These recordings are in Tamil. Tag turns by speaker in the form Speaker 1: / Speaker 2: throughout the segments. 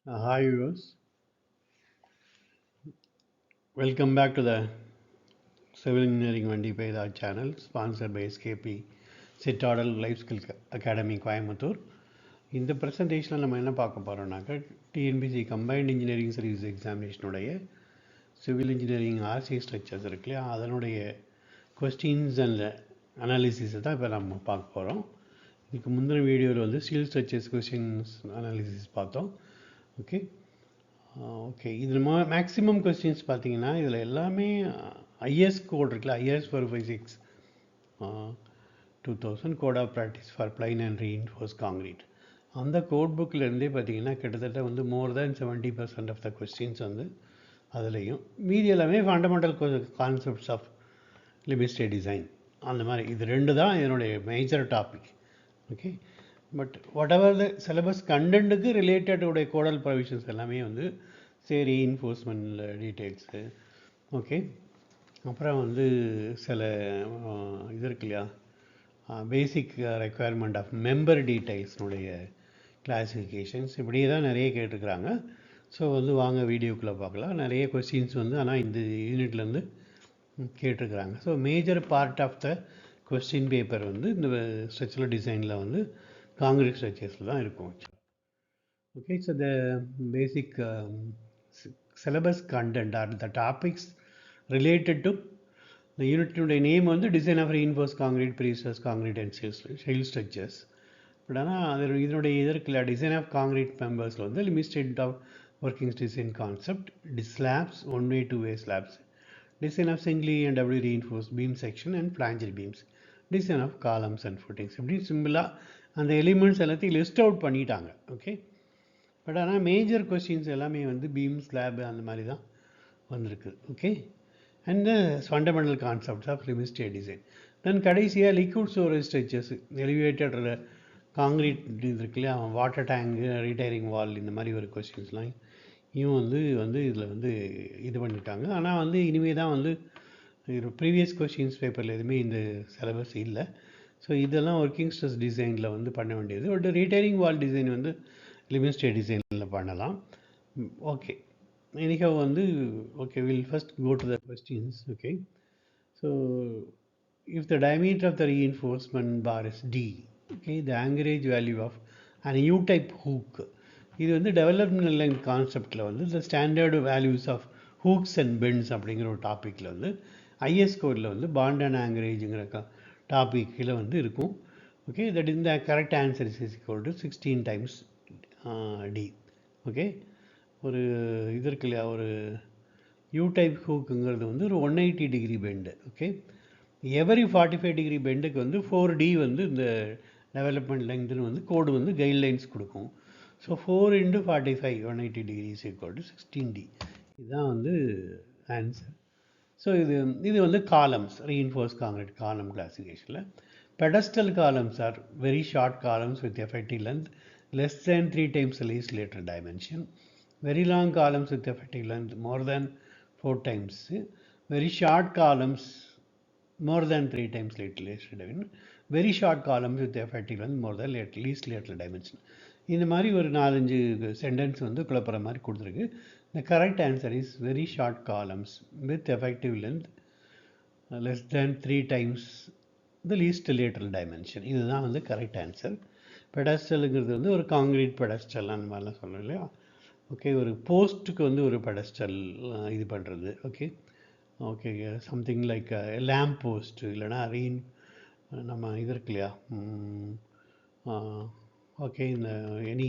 Speaker 1: Hi viewers, welcome back to the Civil Engineering Vandipeda channel sponsored by SKP Citadel Life Skill Academy Coimbatore. இந்த ப்ரெசன்டேஷனில் நம்ம என்ன பார்க்க போகிறோம்னாக்கா டிஎன்பிசி கம்பைன்ட் இன்ஜினியரிங் சர்வீஸ் எக்ஸாமினேஷனுடைய சிவில் இன்ஜினியரிங் ஆர்சி ஸ்ட்ரக்சர்ஸ் இருக்கு இல்லையா, அதனுடைய கொஸ்டின்ஸ் அண்ட் அனாலிசிஸை தான் இப்போ நம்ம பார்க்க போகிறோம். இதுக்கு முந்தின வீடியோவில் வந்து ஸ்டீல் ஸ்ட்ரக்சர்ஸ் கொஸ்டின்ஸ் அனாலிசிஸ் பார்த்தோம். ஓகே இதில் மேக்ஸிமம் கொஸ்டின்ஸ் பார்த்தீங்கன்னா இதில் எல்லாமே ஐஎஸ் கோட் இருக்குல்ல, IS 456 2000 code of practice for plain and reinforce concrete, அந்த கோட் புக்கிலேருந்தே பார்த்தீங்கன்னா கிட்டத்தட்ட வந்து மோர் தேன் 70% ஆஃப் த கொஸ்டின்ஸ் வந்து அதுலேயும், மீதி எல்லாமே fundamental concepts of limit state design அந்த மாதிரி. இது ரெண்டு தான் இதனுடைய major topic. Okay, but whatever the syllabus கண்டென்ட்டுக்கு ரிலேட்டட் உடைய கோடல் ப்ரொவிஷன்ஸ் எல்லாமே வந்து சரி இன்ஃபோர்ஸ்மெண்ட் டீட்டெயில்ஸு. ஓகே, அப்புறம் வந்து சில இது இருக்கு இல்லையா, பேசிக் ரெக்குயர்மெண்ட் ஆஃப் மெம்பர் டீட்டெயில்ஸ்னுடைய கிளாஸிஃபிகேஷன்ஸ், இப்படியே தான் நிறைய கேட்டிருக்கிறாங்க. ஸோ வந்து வாங்க வீடியோக்குள்ளே பார்க்கலாம். நிறைய கொஸ்டின்ஸ் வந்து ஆனால் இந்த யூனிட்லேருந்து கேட்டிருக்கிறாங்க. So major part of the question paper வந்து இந்த ஸ்ட்ரக்சரல் டிசைனில் வந்து காங்கிரீட் ஸ்ட்ரக்சர்ஸில் தான் இருக்கும். Okay, so the basic syllabus content or the topics related to the unit name வந்து design of reinforced concrete, pre-stressed concrete and shell structures. But ஆனால் இதனுடைய இதற்குள்ள டிசைன் ஆஃப் காங்கிரீட் மெம்பர்ஸில் வந்து limit of working design concept, slabs, one way two way slabs, design of singly and doubly reinforce beam section and flanged beams, design of columns and footings, இப்படி சிம்பிளாக அந்த எலிமெண்ட்ஸ் எல்லாத்தையும் லிஸ்ட் அவுட் பண்ணிட்டாங்க. ஓகே, பட் ஆனால் மேஜர் கொஸ்டின்ஸ் எல்லாமே வந்து பீம் ஸ்லாப் அந்த மாதிரி தான் வந்திருக்கு. Okay, and the fundamental concepts of limit state design. தென் கடைசியாக liquid storage structures, elevated concrete இது இருக்கு இல்லையா, வாட்டர் டேங்கு, ரீடைரிங் வால், இந்த மாதிரி ஒரு கொஸ்டின்ஸ்லாம் இவன் வந்து இதில் வந்து இது பண்ணிட்டாங்க. ஆனால் வந்து இனிமேல் தான் வந்து ப்ரீவியஸ் கொஸ்டின்ஸ் பேப்பரில் எதுவுமே இந்த சிலபஸ் இல்லை. ஸோ இதெல்லாம் ஒர்க்கிங் ஸ்ட்ரெஸ் டிசைனில் வந்து பண்ண வேண்டியது. பட் ரீடைரிங் வால் டிசைன் வந்து லிமிட் ஸ்டேட் டிசைனில் பண்ணலாம். ஓகே, எனிஹவ் வந்து okay will first go to the questions. Okay, so if the diameter of the reinforcement bar is D, okay, the anchorage value of an U-type hook, இது வந்து டெவலப்மெண்ட் லைன் கான்செப்டில் வந்து இந்த standard values of hooks and bends அப்படிங்கிற ஒரு டாப்பிக்கில் வந்து ஐஎஸ் கோடில் வந்து பாண்ட் அண்ட் ஆங்கரேஜுங்கிற டாப்பிக்கில் வந்து இருக்கும். Okay, that is the correct answer is equal to 16 times D. Okay, ஒரு இது இருக்கு இல்லையா, ஒரு யூ டைப் ஹூக்குங்கிறது வந்து ஒரு 180 degree bend. Okay, every 45 degree பெண்டுக்கு வந்து 4D வந்து இந்த டெவலப்மெண்ட் லெங்க்னு வந்து கோடு வந்து கைட்லைன்ஸ் கொடுக்கும். So 4 × 45 180 decrease equal to 16D, இதுதான் வந்து ஆன்சர். ஸோ இது வந்து காலம்ஸ், ரீஇன்ஃபோர்ஸ் காங்கிரீட் காலம் கிளாசிஃபிகேஷனில். Pedestal columns are very short columns with effective length less than 3 times the least lateral dimension. Very long columns with effective length more than 4 times. Very short columns more than 3 times lateral dimension. Very short columns with effective length more than least lateral dimension. இந்த மாதிரி ஒரு 4-5 சென்டென்ஸ் வந்து குழப்பற மாதிரி கொடுத்துருக்கு. The correct answer is very short columns with effective length less than 3 times the least lateral dimension. இதுதான் வந்து கரெக்ட் ஆன்சர். பெடஸ்டலுங்கிறது வந்து ஒரு காங்கிரீட் பெடஸ்டல் அந்த மாதிரிலாம் சொல்லணும் இல்லையா. ஓகே, ஒரு போஸ்ட்டுக்கு வந்து ஒரு பெடஸ்டல் இது பண்ணுறது. Okay okay, something like lamp post இல்லைனா நம்ம இது இருக்கு இல்லையா. ஓகே, இந்த எனி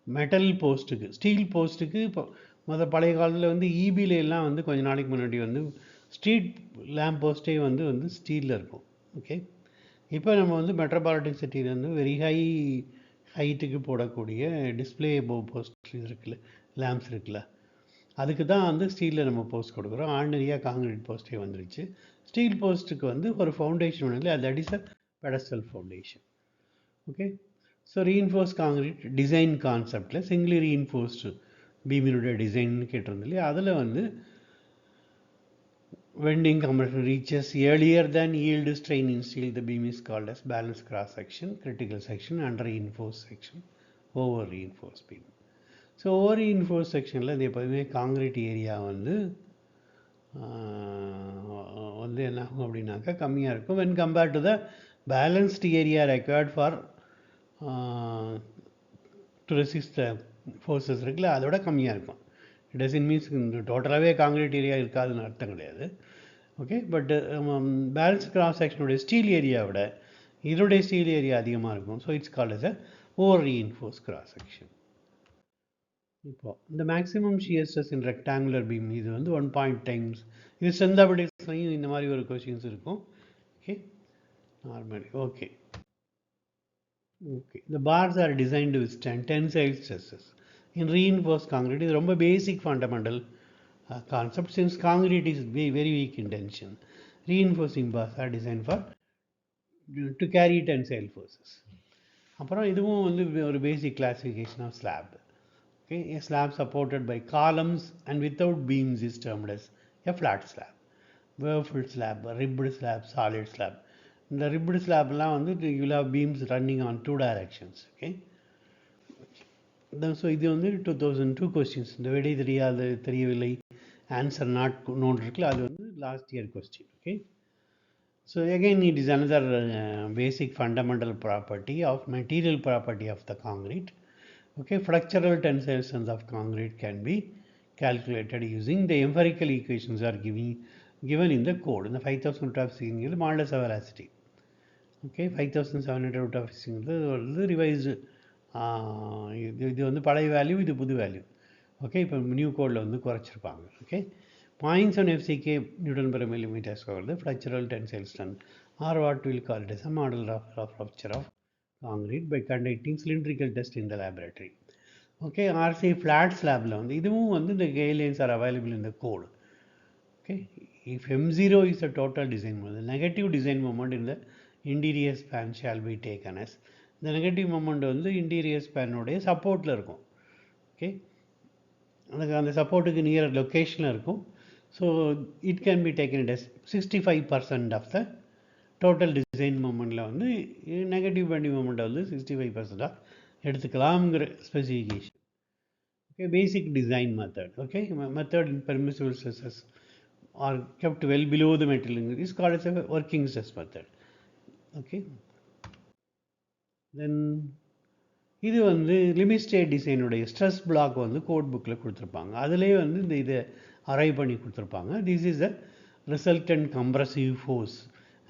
Speaker 1: மெட்டல் போஸ்ட்டுக்கு, ஸ்டீல் போஸ்ட்டுக்கு இப்போ பழைய காலத்தில் வந்து ஈபியில் எல்லாம் வந்து கொஞ்ச நாளைக்கு முன்னாடி வந்து ஸ்ட்ரீட் லேம்ப் போஸ்ட்டே வந்து ஸ்டீலில் இருக்கும். ஓகே, இப்போ நம்ம வந்து மெட்ரோபாலிட்டன் சிட்டியில் வந்து வெரி ஹைட்டுக்கு போடக்கூடிய டிஸ்பிளே போஸ்ட் இருக்குல்ல, லேம்ப்ஸ் இருக்குல்ல, அதுக்கு தான் வந்து ஸ்டீலில் நம்ம போஸ்ட் கொடுக்குறோம். ஆர்டினரியாக காங்கிரீட் போஸ்ட்டே வந்துருச்சு. ஸ்டீல் போஸ்ட்டுக்கு வந்து ஒரு ஃபவுண்டேஷன் ஒன்று இல்லை, that is a pedestal foundation. Okay, so reinforce concrete design கான்செப்டில் சிங்கிளி ரீஇன்ஃபோர்ஸ்டு பீமினுடைய டிசைன் கேட்டிருந்தோம் இல்லையா, அதில் வந்து when compression reaches earlier than yield strain in steel, the beam is called as balanced cross section, critical section, and reinforced section, over reinforced beam. So over reinforce செக்ஷனில் இது எப்போதுமே காங்கிரீட் ஏரியா வந்து என்ன ஆகும் அப்படின்னாக்கா கம்மியாக இருக்கும் when compared to the balanced area required for to resist the forces இருக்குல்ல, அதோட கம்மியாக இருக்கும். இட் டசன்ட் மீன்ஸ் டோட்டலாகவே காங்கிரீட் ஏரியா இருக்காதுன்னு அர்த்தம் கிடையாது. ஓகே, பட் பேலன்ஸ் கிராஸ் செக்ஷனுடைய ஸ்டீல் ஏரியாவோட இதோடைய ஸ்டீல் ஏரியா அதிகமாக இருக்கும். So it's called as a over reinforce cross section. இப்போ இந்த maximum shear stress in rectangular beam இது வந்து 1 டைம்ஸ். இது ஸ்ட்ரென்த் ஆஃப் பில்டிங்ஸ்லையும் இந்த மாதிரி ஒரு கொஸ்டின்ஸ் இருக்கும். Okay, normally okay. The bars are designed to withstand tensile stresses. In reinforced concrete, இது ரொம்ப பேசிக் fundamental concept. since concrete is very weak in tension, reinforcing bars are designed for to carry tensile forces. அப்புறம் இதுவும் வந்து ஒரு basic classification of slab. Okay, a slab supported by columns and without beams is termed as a flat slab. Wave slab, ribbed slab, solid slab. இந்த ribbed slabலாம் வந்து you will have beams running on 2 directions. Okay, so இது வந்து 2002 கொஸ்டின்ஸ். இந்த விடை தெரியவில்லை, ஆன்சர் நாட் நோன் இருக்குல்ல, அது வந்து last year question. Okay, so again it is another basic fundamental property of material property of the concrete. Okay, flexural tensile strength of concrete can be calculated using the empirical equations are given in the code. In the 5000 root of 6 is modulus of velocity. Okay, 5700 root of 6 is revised. இது வந்து பழைய வேல்யூ, இது புது வேல்யூ. ஓகே, இப்போ நியூ கோடில் வந்து குறைச்சிருப்பாங்க. Okay, 0.7 FCK Newton per millimeter square the flexural tensile strength, or what we will call it as a model of rupture of concrete by conducting cylindrical test in the laboratory. Okay, RC flat slabல வந்து இதுவும் வந்து the guidelines are available in the code. Okay, if M0 is a total design moment, the negative design moment in the interior span shall be taken as the negative moment வந்து interior span உடைய சப்போர்ட்டில் இருக்கும். ஓகே, அந்த சப்போர்ட்டுக்கு நியர் லொக்கேஷனில் இருக்கும். So it can be taken as 65% of the total design மூமெண்ட்டில் வந்து நெகட்டிவ் பெண்டிங் மூமெண்ட்டை வந்து 65% எடுத்துக்கலாம்ங்கிற ஸ்பெசிஃபிகேஷன். Okay, basic design method. Okay, method in permissible stresses are kept well below the material is called as a working stress method. Okay, then இது வந்து லிமிட் ஸ்டேட் டிசைனுடைய ஸ்ட்ரெஸ் பிளாக் வந்து கோட் புக்கில் கொடுத்துருப்பாங்க. அதிலே வந்து இந்த இதை அரைவ் பண்ணி கொடுத்துருப்பாங்க. This is the resultant compressive force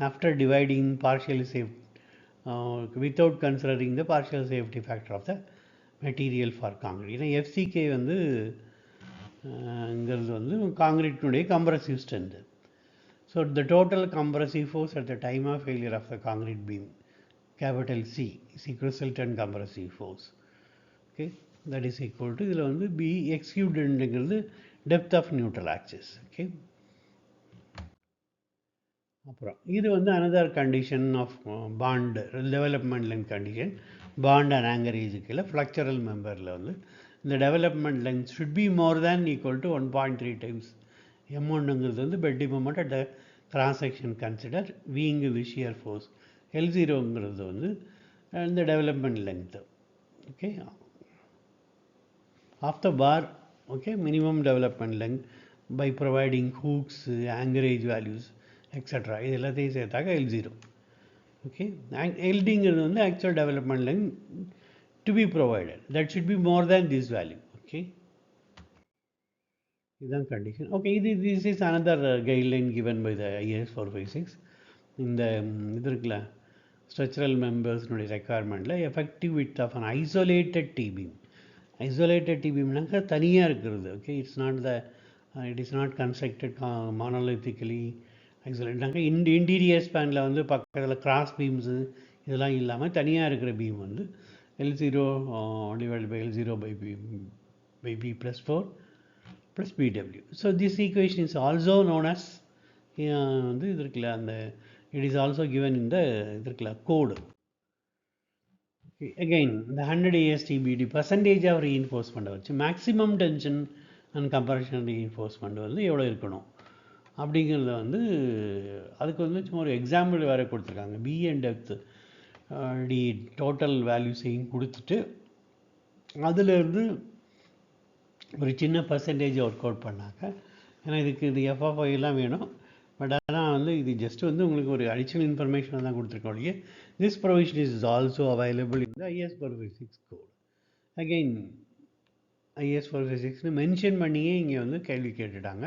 Speaker 1: after dividing partial safety without considering the partial safety factor of the material for concrete. ஏன்னா எஃப்சிகே வந்து ங்கிறது வந்து காங்கிரீட்டினுடைய compressive strength. So the total compressive force at the time of failure of the concrete beam capital C is resultant compressive force. Okay, that is equal to இதில் வந்து B exudentங்கிறது depth of neutral axis. Okay, அப்புறம் இது வந்து another condition of bond development length condition. bond and anchorage கீழே flexural memberல வந்து இந்த development length should be more than equal to 1.3 times M1ங்கிறது வந்து bending moment at the cross section consider Vங்கிறது shear force, L0ங்கிறது வந்து இந்த development length. Okay, of the bar. Okay, minimum development length by providing hooks, anchorage values, etc. இது எல்லாத்தையும் சேர்த்தாக்க L0. ஓகே, எல்டிங்கிறது வந்து actual development length to be provided that should be more than this value. Okay, இதுதான் condition. Okay, this is another guideline given by the IAS 456. இந்த இது இருக்குல்ல ஸ்ட்ரக்சரல் மெம்பர்ஸ்னுடைய ரெக்குவயர்மெண்ட்டில் effective with of an isolated T beam. Isolated டிபீம்னாக்கா தனியாக இருக்கிறது. Okay, it is not constructed monolithically ஐசோலேட்னாக்கா இன்டீரியர் ஸ்பேனில் வந்து பக்கத்தில் கிராஸ் பீம்ஸு இதெல்லாம் இல்லாமல் தனியாக இருக்கிற பீம் வந்து L0 divided by L0 by B plus 4 plus BW. So this equation is also known as வந்து இது இருக்குல்ல அந்த it is also given in the இது இருக்குல்ல code. Again the 100 ASTBD percentage of reinforcement வச்சு maximum tension and compression reinforcement வந்து எவ்வளோ இருக்கணும் அப்படிங்கிறத வந்து அதுக்கு வந்து சும்மா ஒரு எக்ஸாம்பிள் வேறு கொடுத்துருக்காங்க. B and depth D total வேல்யூஸையும் கொடுத்துட்டு அதிலேருந்து ஒரு சின்ன பர்சன்டேஜ் ஒர்க் அவுட் பண்ணாங்க. ஏன்னா இதுக்கு இது எஃப்எஃப்ஐலாம் வேணும். பட் ஆனால் வந்து இது ஜஸ்ட் வந்து உங்களுக்கு ஒரு அடிஷ்னல் இன்ஃபர்மேஷன் தான் கொடுத்துருக்கோம் இல்லையா. This provision is also available in the IS 456 code. Again IS 456 mention பண்ணியே இங்கே வந்து கேள்வி கேட்டுட்டாங்க.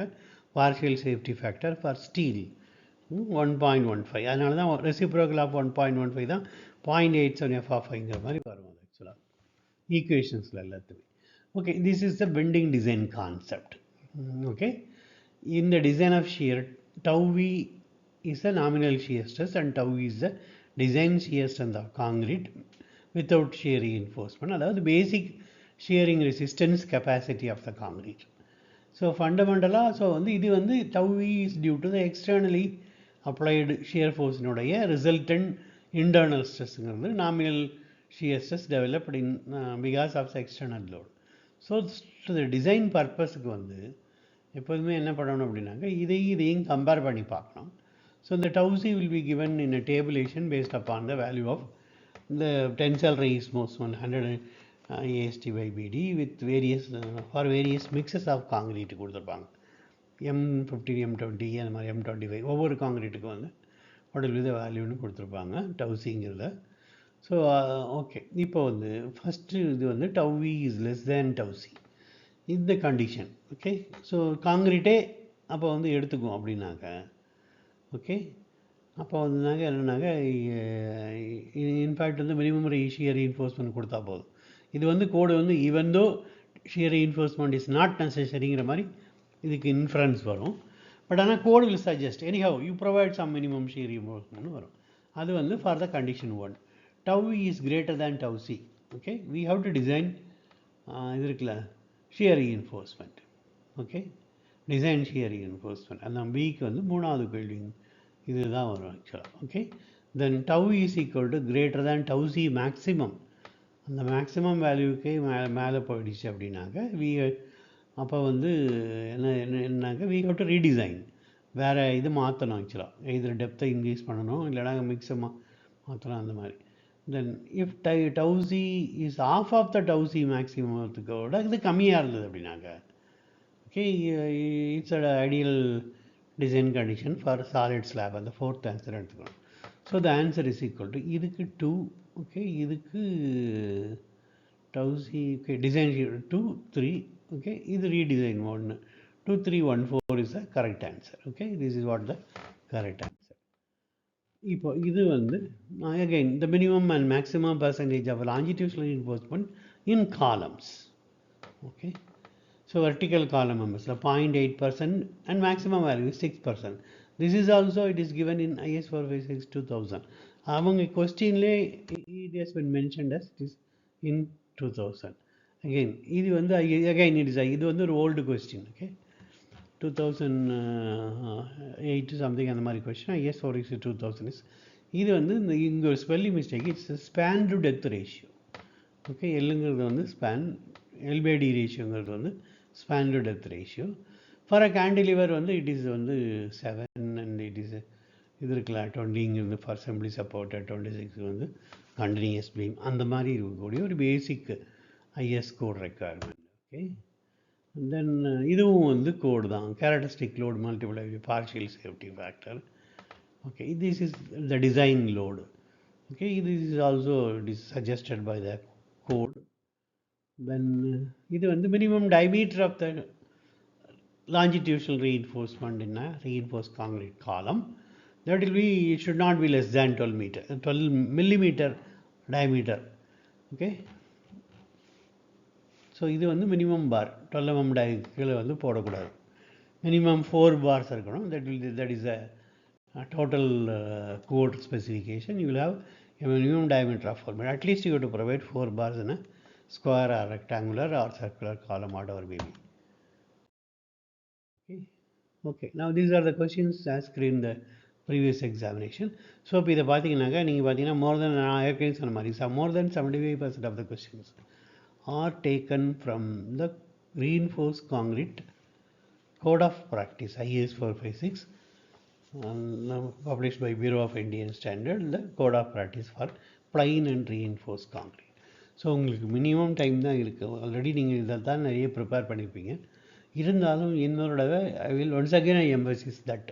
Speaker 1: Partial safety factor for steel 1.15. அதனால தான் ரெசிப்ரோக்கல் ஆஃப் 1.15 தான் 0.87 எஃப்எஃப்ஐங்கிற மாதிரி வரும் ஆக்சுவலாக ஈக்குவேஷன்ஸில் எல்லாத்துக்குமே. Okay, this is the bending design concept. Okay, in the design of shear, tau v is the nominal shear stress and tau is the design shear strength of concrete without shear reinforcement. That is basic shearing resistance capacity of the concrete. So fundamentally, so this tau v is due to the externally applied shear force resultant internal stress, nominal shear stress developed in because of the external load. So to the design பர்பஸுக்கு வந்து எப்போதுமே என்ன பண்ணணும் அப்படின்னாக்க இதையும் கம்பேர் பண்ணி பார்க்கணும். ஸோ இந்த tau c will be given in a tabulation based upon the value of இந்த tensile reinforcement 100 AST/BD with various for various mixes of concrete கொடுத்துருப்பாங்க. M50 M20 அந்த மாதிரி M25 ஒவ்வொரு காங்கிரீட்டுக்கும் வந்து வாட் வில் பி த வேல்யூன்னு கொடுத்துருப்பாங்க டவுசிங்கிறத. ஸோ ஓகே, இப்போ வந்து ஃபஸ்ட்டு இது வந்து tau v is less than tau c இந்த கண்டிஷன். ஓகே, ஸோ காங்கிரீட்டே அப்போ வந்து எடுத்துக்கும் அப்படின்னாக்க ஓகே, அப்போ வந்துனாக்க என்னன்னாக்க இன்ஃபேக்ட் வந்து மினிமம் ஷியர் ரீஇன்ஃபோர்ஸ்மெண்ட் கொடுத்தா போதும். இது வந்து கோடு வந்து even though shear reinforcement is not நெசசரிங்கிற மாதிரி இதுக்கு இன்ஃபரன்ஸ் வரும். பட் ஆனால் code will suggest anyhow you provide some minimum shear reinforcement வரும். அது வந்து for the condition 1 tau v is greater than tau c. Okay, we have to design இது இருக்குல்ல shear reinforcement. Okay, design shear reinforcement. அந்த bக்கு வந்து மூணாவது கேள்வி இதுதான் வரும் ஆக்சுவலாக. Okay, then tau is equal to greater than tau c maximum. அந்த மேக்ஸிமம் வேல்யூக்கே மேலே போயிடுச்சு அப்படின்னாக்க அப்போ வந்து என்னன்னாக்க we have to redesign. வேறு இது மாற்றணும் ஆக்சுவலாக, இதில் டெப்த்தை இன்க்ரீஸ் பண்ணணும், இல்லைனா மிக்ஸை மாற்றணும் அந்த மாதிரி. Then if tau c is half of the tau c maximum விட இது கம்மியாக இருந்தது அப்படின்னாக்க okay, it's a ideal design condition for solid slab. அந்த ஃபோர்த் ஆன்சர் எடுத்துக்கணும். So the answer is equal to இதுக்கு 2. ஓகே, இதுக்கு tau c okay design 2 3. Okay, இது redesign 1 2 3 1 4 is the correct answer. Okay, this is what the correct answer. இப்போ இது வந்து again the minimum and maximum percentage of longitudinal reinforcement in columns. Okay, so vertical column members 0.8% and maximum value is 6%. This is also it is given in IS 456 2000. among questionலே it has been mentioned as it is in 2000. again இது வந்து again it is இது வந்து ஒரு old question. Okay, 2008 something அந்த மாதிரி கொஸ்டின். IS 456 2000 இஸ் இது வந்து இங்கே ஒரு spelling mistake. It's span to depth ratio. Okay, எல்லுங்கிறது வந்து ஸ்பேன், எல்பேடி ரேஷியோங்கிறது வந்து span to depth ratio. For a cantilever வந்து இட் இஸ் வந்து 7 அண்ட் இட் இஸ் இது இருக்கலாம் 20ங்கிறது ஃபார் சிம்பிளி சப்போர்ட்டட், 26 வந்து கண்டினியூஸ் பீம். அந்த மாதிரி இருக்கக்கூடிய ஒரு பேசிக் ஐஎஸ் கோட் ரெக்குயர்மெண்ட். ஓகே, தென் இதுவும் வந்து கோடு தான், characteristic load multiply partial safety factor. Okay, this is the design load. Okay, this is also it is suggested by the code. Then இது வந்து minimum diameter of the longitudinal reinforcement in a reinforced concrete column, that will be, it should not be less than 12 millimeter diameter. Okay, so இது வந்து மினிமம் பார் 12 mm கீழே வந்து போடக்கூடாது. மினிமம் 4 bars இருக்கணும். that is a total code specification. You will have a minimum diameter of 4 meter. At least you have to provide 4 bars in a square or rectangular or circular column, whatever may be. Okay, now these are the questions asked in the previous examination. So இப்போ இதை பார்த்தீங்கன்னாக்கா நீங்கள் பார்த்தீங்கன்னா more than சொன்ன மாதிரி more than 75% of the questions are taken from the reinforced concrete code of practice IS 456 published by Bureau of Indian Standard, the code of practice for plain and reinforced concrete. So உங்களுக்கு மினிமம் டைம் தான் இருக்குது. ஆல்ரெடி நீங்கள் இதை தான் நிறைய ப்ரிப்பேர் பண்ணியிருப்பீங்க. இருந்தாலும் இன்னொரு தடவை I will once again I emphasis that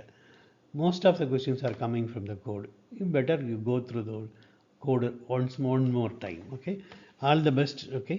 Speaker 1: most of the questions are coming from the code. You better you go through the code once more time. Okay, all the best. Okay.